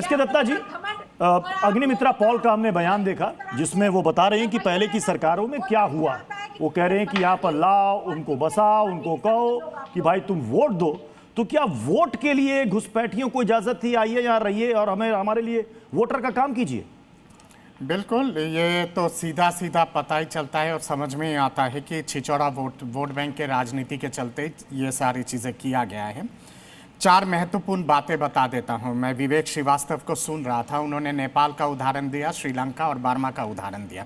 SK Dutta जी, Agnimitra Paul का हमने बयान देखा जिसमें वो बता रहे हैं कि पहले की सरकारों में क्या हुआ। वो कह रहे हैं कि यहाँ पर लाओ, उनको बसाओ, उनको कहो कि भाई तुम वोट दो। तो क्या वोट के लिए घुसपैठियों को इजाजत थी, आइए यहाँ रहिए और हमें हमारे लिए वोटर का काम कीजिए? बिल्कुल, ये तो सीधा सीधा पता ही चलता है और समझ में ही आता है कि छिछोरा वोट बैंक के राजनीति के चलते ये सारी चीज़ें किया गया है। चार महत्वपूर्ण बातें बता देता हूं। मैं विवेक श्रीवास्तव को सुन रहा था, उन्होंने नेपाल का उदाहरण दिया, श्रीलंका और बर्मा का उदाहरण दिया।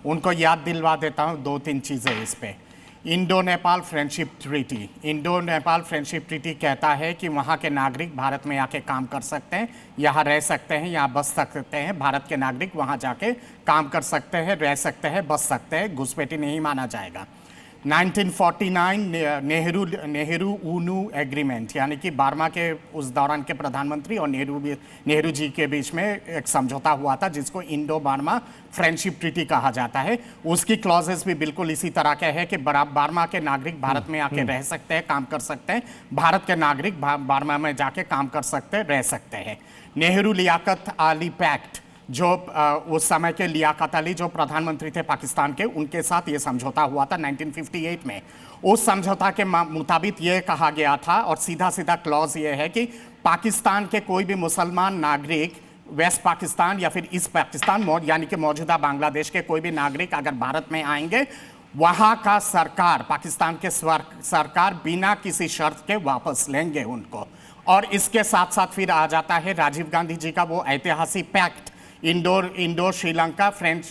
उनको याद दिलवा देता हूं दो तीन चीज़ें इस पे। इंडो नेपाल फ्रेंडशिप ट्रीटी कहता है कि वहाँ के नागरिक भारत में आके काम कर सकते हैं, यहाँ रह सकते हैं, यहाँ बस सकते हैं। भारत के नागरिक वहाँ जाके काम कर सकते हैं, रह सकते हैं, बस सकते हैं, घुसपैठी नहीं माना जाएगा। 1949 नेहरू ऊनू एग्रीमेंट, यानी कि बर्मा के उस दौरान के प्रधानमंत्री और नेहरू जी के बीच में एक समझौता हुआ था जिसको इंडो बर्मा फ्रेंडशिप ट्रीटी कहा जाता है। उसकी क्लॉजेस भी बिल्कुल इसी तरह के है कि बर्मा के नागरिक भारत में आके रह सकते हैं, काम कर सकते हैं, भारत के नागरिक बर्मा में जाके काम कर सकते हैं, रह सकते हैं। नेहरू लियाकत अली पैक्ट, जो उस समय के लियाकत अली जो प्रधानमंत्री थे पाकिस्तान के, उनके साथ ये समझौता हुआ था 1958 में। उस समझौता के मुताबिक ये कहा गया था और सीधा सीधा क्लॉज ये है कि पाकिस्तान के कोई भी मुसलमान नागरिक वेस्ट पाकिस्तान या फिर ईस्ट पाकिस्तान यानी कि मौजूदा बांग्लादेश के कोई भी नागरिक अगर भारत में आएंगे, वहाँ का सरकार, पाकिस्तान के सरकार बिना किसी शर्त के वापस लेंगे उनको। और इसके साथ साथ फिर आ जाता है राजीव गांधी जी का वो ऐतिहासिक pact, Indo Sri Lanka French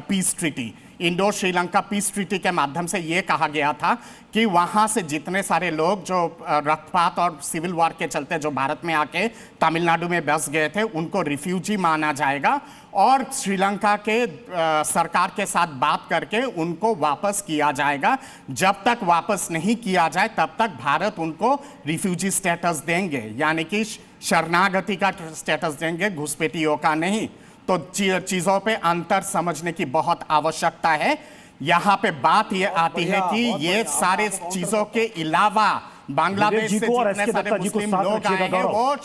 peace treaty. Indo Sri Lanka peace treaty के माध्यम से ये कहा गया था कि वहाँ से जितने सारे लोग जो रक्तपात और सिविल वॉर के चलते जो भारत में आके तमिलनाडु में बस गए थे, उनको रिफ्यूजी माना जाएगा और श्रीलंका के सरकार के साथ बात करके उनको वापस किया जाएगा। जब तक वापस नहीं किया जाए तब तक भारत उनको रिफ्यूजी स्टेटस देंगे, यानी कि शरणागति का स्टेटस देंगे, घुसपैठियों का नहीं। तो चीजों पे अंतर समझने की बहुत आवश्यकता है। यहाँ पे बात ये आती है कि ये सारे चीजों के अलावा बांग्लादेश से जितने सारे मुस्लिम लोग आए हैं वो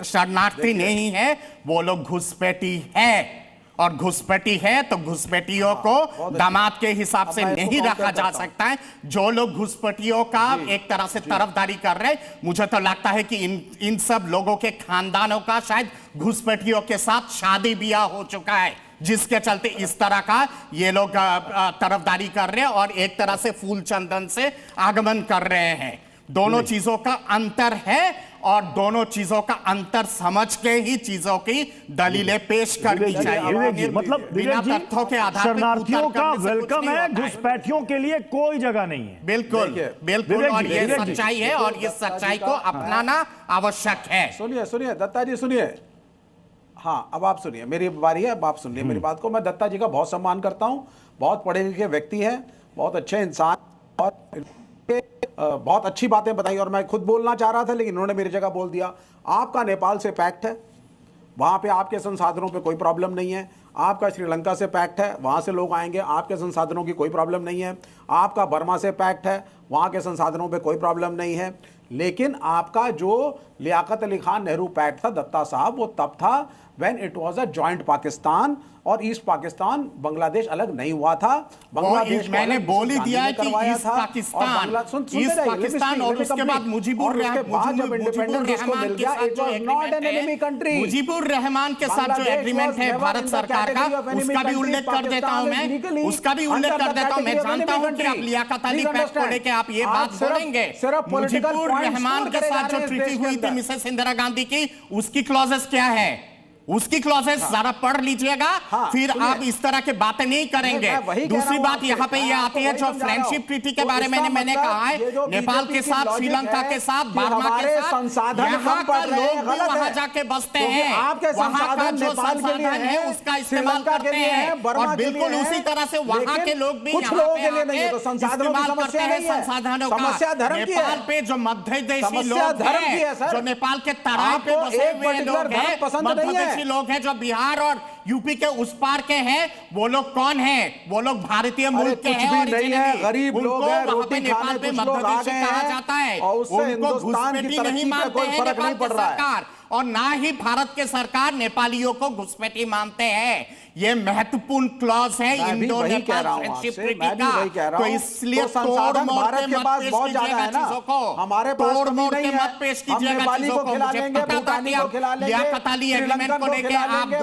शरणार्थी नहीं है, वो लोग घुसपैठी है। और घुसपैठी है तो घुसपैठियों को दामाद के हिसाब से नहीं रखा जा सकता है। जो लोग घुसपैठियों का एक तरह से तरफदारी कर रहे हैं, मुझे तो लगता है कि इन सब लोगों के खानदानों का शायद घुसपैठियों के साथ शादी ब्याह हो चुका है, जिसके चलते इस तरह का ये लोग तरफदारी कर रहे हैं और एक तरह से फूल चंदन से आगमन कर रहे हैं। दोनों चीजों का अंतर है और दोनों चीजों का अंतर समझ के ही चीजों की दलीलें पेश करनी चाहिए। मतलब बिना तथ्यों के आधार पर शरणार्थियों का वेलकम है, घुसपैठियों के लिए कोई जगह नहीं है। बिल्कुल बिल्कुल, और ये सच्चाई है और इस सच्चाई को अपनाना आवश्यक है। सुनिए दत्ता जी, सुनिए। हाँ, अब आप सुनिए, मेरी बारी है, अब आप सुनिए मेरी बात को। मैं दत्ता जी का बहुत सम्मान करता हूँ, बहुत पढ़े लिखे व्यक्ति हैं, बहुत अच्छे इंसान, बहुत अच्छी बातें बताई और मैं खुद बोलना चाह रहा था लेकिन उन्होंने मेरी जगह बोल दिया। आपका नेपाल से पैक्ट है, वहाँ पे आपके संसाधनों पे कोई प्रॉब्लम नहीं है। आपका श्रीलंका से पैक्ट है, वहाँ से लोग आएंगे, आपके संसाधनों की कोई प्रॉब्लम नहीं है। आपका बर्मा से पैक्ट है, वहाँ के संसाधनों पे कोई प्रॉब्लम नहीं है। लेकिन आपका जो लियाकत अली खान नेहरू पैक्ट था दत्ता साहब, वो तब था when it was a joint Pakistan और ईस्ट पाकिस्तान बांग्लादेश अलग नहीं हुआ था। बांग्लादेश मैंने बोल ही दिया है कि ईस्ट पाकिस्तान और उसके बाद मुजीबुर रहमान के साथ जो एग्रीमेंट है भारत सरकार का, उसका भी उल्लेख कर देता हूं मैं, उसका भी उल्लेख कर देता हूं। मैं जानता हूं कि आप लियाकत अली पैक्ट को लेकर आप ये बात बोलेंगे। मुजीबुर रहमान के साथ जो ट्रीटी हुई थी मिसेस इंदिरा गांधी की, उसकी क्लॉजेस क्या है, उसकी क्लॉजेस जरा पढ़ लीजिएगा, फिर आप इस तरह के बातें नहीं करेंगे। दूसरी बात यहाँ पे ये आती है जो फ्रेंडशिप ट्रीटी के बारे में मैंने कहा है, नेपाल के साथ, श्रीलंका के साथ, बर्मा के साथ, यहाँ का लोग वहां जाके बस्ते हैं, वहां का जो संसाधन है उसका इस्तेमाल करते हैं और बिल्कुल उसी तरह से वहां के लोग भी यहाँ पे इस्तेमाल करते हैं संसाधनों का। नेपाल पे जो मध्य देशी लोग हैं, जो नेपाल के तराई पे बसे हुए लोग हैं, लोग हैं जो बिहार और यूपी के उस पार के हैं, वो लोग कौन हैं? वो लोग भारतीय मूल के कुछ हैं भी और नहीं है, गरीब लोग हैं, रोटी नेपाल खाने पे कुछ लोग आ मध्यदेशी गए कहा हैं जाता है, और उससे उनको हिंदुस्तान की घुसपैठी तरक्की नहीं पे मानते कोई हैं फर्क नहीं नेपाल पड़ की रहा है। सरकार, और ना ही भारत के सरकार नेपालियों को घुसपैठी मानते हैं। ये महत्वपूर्ण क्लॉज है मैं भी इंडो वही कह नेपाल रहा हूं फ्रेंडशिप आपसे, ट्रीटी मैं भी का। वही कह रहा तो हूं। इसलिए तो संसाधन तोड़-मोड़ भारत के के मत पास पेश बहुत ज्यादा कीजिएगा है ना, चीजों को। हमारे पास तोड़-मोड़ कमी के नहीं है। मत पेश हम कीजिएगा नेपाली चीजों को को। खिला मुझे लेंगे, पता था भूटानी कि को आप खिला लेंगे, लियाकत अली एग्रीमेंट श्रीलंकन को को लेके खिला आप लेंगे,